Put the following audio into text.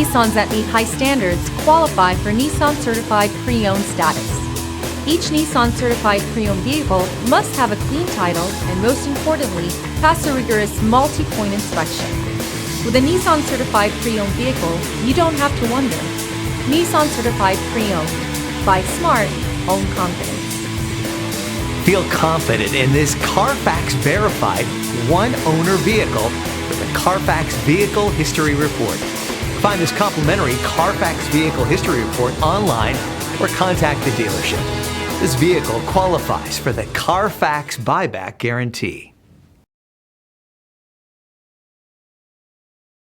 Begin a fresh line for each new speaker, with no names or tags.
Nissans that meet high standards qualify for Nissan Certified Pre-Owned status. Each Nissan Certified Pre-Owned vehicle must have a clean title and, most importantly, pass a rigorous multi-point inspection. With a Nissan Certified Pre-Owned vehicle, you don't have to wonder. Nissan Certified Pre-Owned. Buy smart, own confidence.
Feel confident in this Carfax verified one-owner vehicle with a Carfax Vehicle History Report. Find this complimentary Carfax Vehicle History Report online or contact the dealership. This vehicle qualifies for the Carfax Buyback Guarantee.